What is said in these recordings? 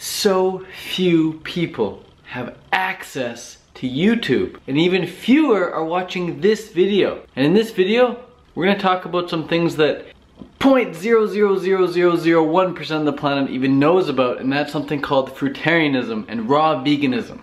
So few people have access to YouTube, and even fewer are watching this video. And in this video, we're gonna talk about some things that 0.00001% of the planet even knows about, and that's something called fruitarianism and raw veganism.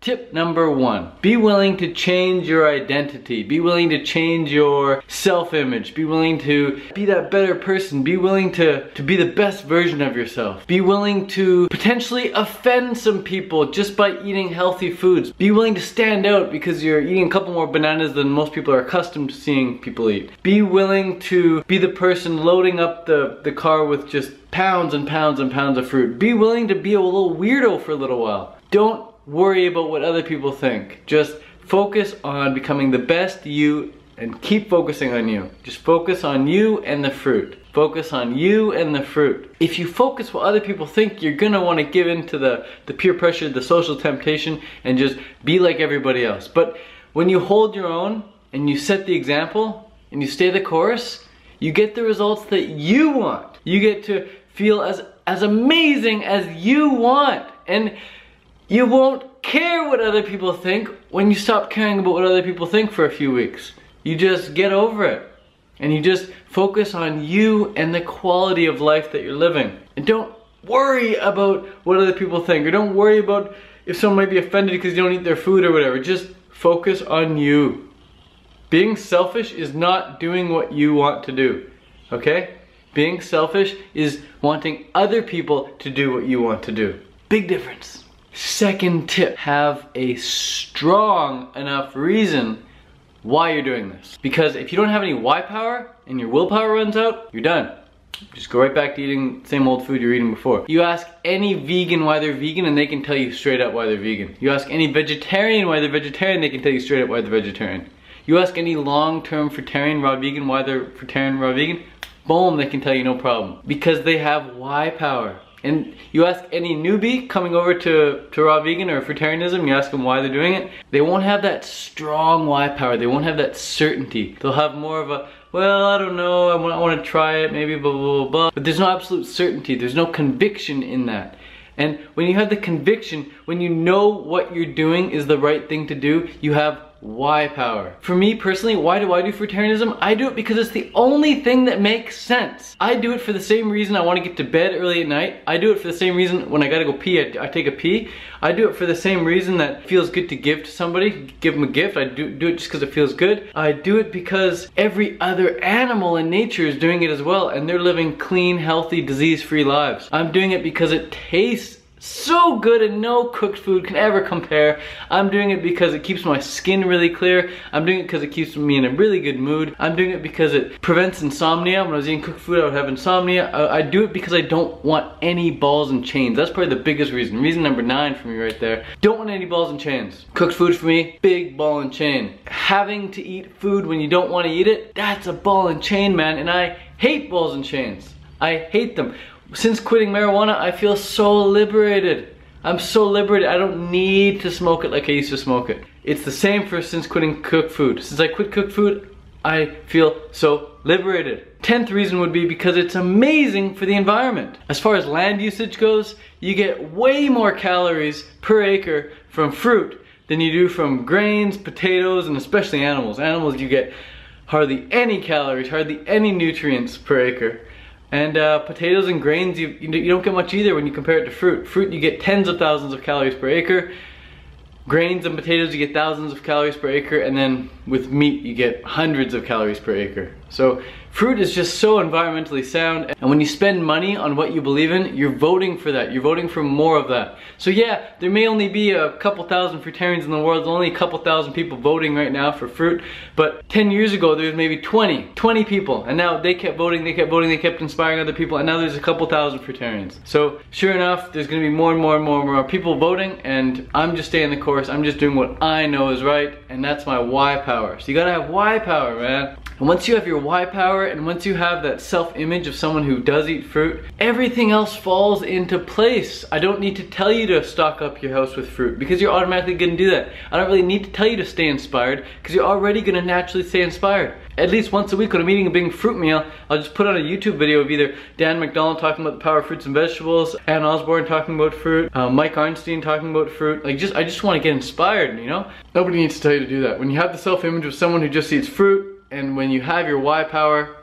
Tip number 1, be willing to change your identity. Be willing to change your self-image. Be willing to be that better person. Be willing to be the best version of yourself. Be willing to potentially offend some people just by eating healthy foods. Be willing to stand out because you're eating a couple more bananas than most people are accustomed to seeing people eat. Be willing to be the person loading up the car with just pounds and pounds and pounds of fruit. Be willing to be a little weirdo for a little while. Don't worry about what other people think. Just focus on becoming the best you and keep focusing on you. Just focus on you and the fruit. Focus on you and the fruit. If you focus what other people think, you're gonna want to give in to the peer pressure, the social temptation, and just be like everybody else. But when you hold your own and you set the example and you stay the course, you get the results that you want. You get to feel as amazing as you want. And you won't care what other people think when you stop caring about what other people think for a few weeks. You just get over it. And you just focus on you and the quality of life that you're living. And don't worry about what other people think. Or don't worry about if someone might be offended because you don't eat their food or whatever. Just focus on you. Being selfish is not doing what you want to do. Okay? Being selfish is wanting other people to do what you want to do. Big difference. Second tip, have a strong enough reason why you're doing this. Because if you don't have any why power and your willpower runs out, you're done. Just go right back to eating the same old food you were eating before. You ask any vegan why they're vegan and they can tell you straight up why they're vegan. You ask any vegetarian why they're vegetarian, they can tell you straight up why they're vegetarian. You ask any long-term fruitarian raw vegan why they're fruitarian raw vegan, boom, they can tell you no problem. Because they have why power. And you ask any newbie coming over to raw vegan or fruitarianism, you ask them why they're doing it, they won't have that strong why power, they won't have that certainty. They'll have more of a, well, I don't know, I want to try it, maybe blah, blah, blah, blah. But there's no absolute certainty, there's no conviction in that. And when you have the conviction, when you know what you're doing is the right thing to do, you have why power. For me personally, why do I do fruitarianism? I do it because it's the only thing that makes sense. I do it for the same reason I want to get to bed early at night. I do it for the same reason when I gotta go pee, I take a pee. I do it for the same reason that it feels good to give to somebody, give them a gift. I do it just because it feels good. I do it because every other animal in nature is doing it as well, and they're living clean, healthy, disease-free lives. I'm doing it because it tastes so good and no cooked food can ever compare. I'm doing it because it keeps my skin really clear. I'm doing it because it keeps me in a really good mood. I'm doing it because it prevents insomnia. When I was eating cooked food, I would have insomnia. I do it because I don't want any balls and chains. That's probably the biggest reason. Reason number 9 for me right there. Don't want any balls and chains. Cooked food for me, big ball and chain. Having to eat food when you don't want to eat it, that's a ball and chain, man. And I hate balls and chains. I hate them. Since quitting marijuana, I feel so liberated. I'm so liberated, I don't need to smoke it like I used to smoke it. It's the same for since quitting cooked food. Since I quit cooked food, I feel so liberated. 10th reason would be because it's amazing for the environment. As far as land usage goes, you get way more calories per acre from fruit than you do from grains, potatoes, and especially animals. Animals, you get hardly any calories, hardly any nutrients per acre. And potatoes and grains, you don't get much either when you compare it to fruit. Fruit, you get tens of thousands of calories per acre. Grains and potatoes, you get thousands of calories per acre. And then with meat, you get hundreds of calories per acre. So fruit is just so environmentally sound. And when you spend money on what you believe in, you're voting for that. You're voting for more of that. So yeah, there may only be a couple thousand fruitarians in the world. There's only a couple thousand people voting right now for fruit. But 10 years ago, there was maybe 20 people. And now they kept voting, they kept inspiring other people. And now there's a couple thousand fruitarians. So sure enough, there's gonna be more and more and more and more people voting. And I'm just staying the course. I'm just doing what I know is right. And that's my why power. So you gotta have why power, man. And once you have your why power, and once you have that self-image of someone who does eat fruit, everything else falls into place. I don't need to tell you to stock up your house with fruit because you're automatically gonna do that. I don't really need to tell you to stay inspired because you're already gonna naturally stay inspired. At least once a week when I'm eating a big fruit meal, I'll just put on a YouTube video of either Dan McDonald talking about the power of fruits and vegetables, Ann Osborne talking about fruit, Mike Arnstein talking about fruit. Like I just wanna get inspired, you know? Nobody needs to tell you to do that. When you have the self-image of someone who just eats fruit, and when you have your why power,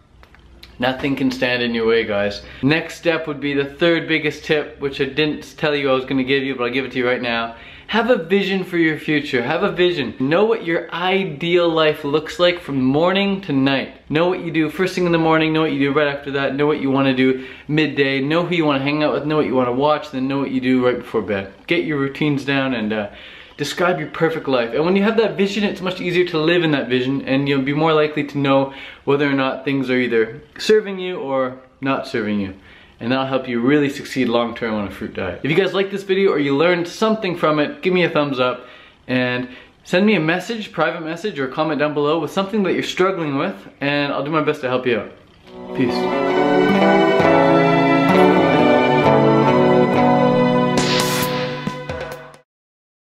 nothing can stand in your way, guys. Next step would be the third biggest tip, which I didn't tell you I was gonna give you, but I'll give it to you right now. Have a vision for your future. Have a vision. Know what your ideal life looks like from morning to night. Know what you do first thing in the morning, know what you do right after that, know what you wanna do midday, know who you wanna hang out with, know what you wanna watch, then know what you do right before bed. Get your routines down and describe your perfect life. And when you have that vision, it's much easier to live in that vision, and you'll be more likely to know whether or not things are either serving you or not serving you. And that'll help you really succeed long term on a fruit diet. If you guys like this video or you learned something from it, give me a thumbs up and send me a message, private message, or a comment down below with something that you're struggling with, and I'll do my best to help you out. Peace.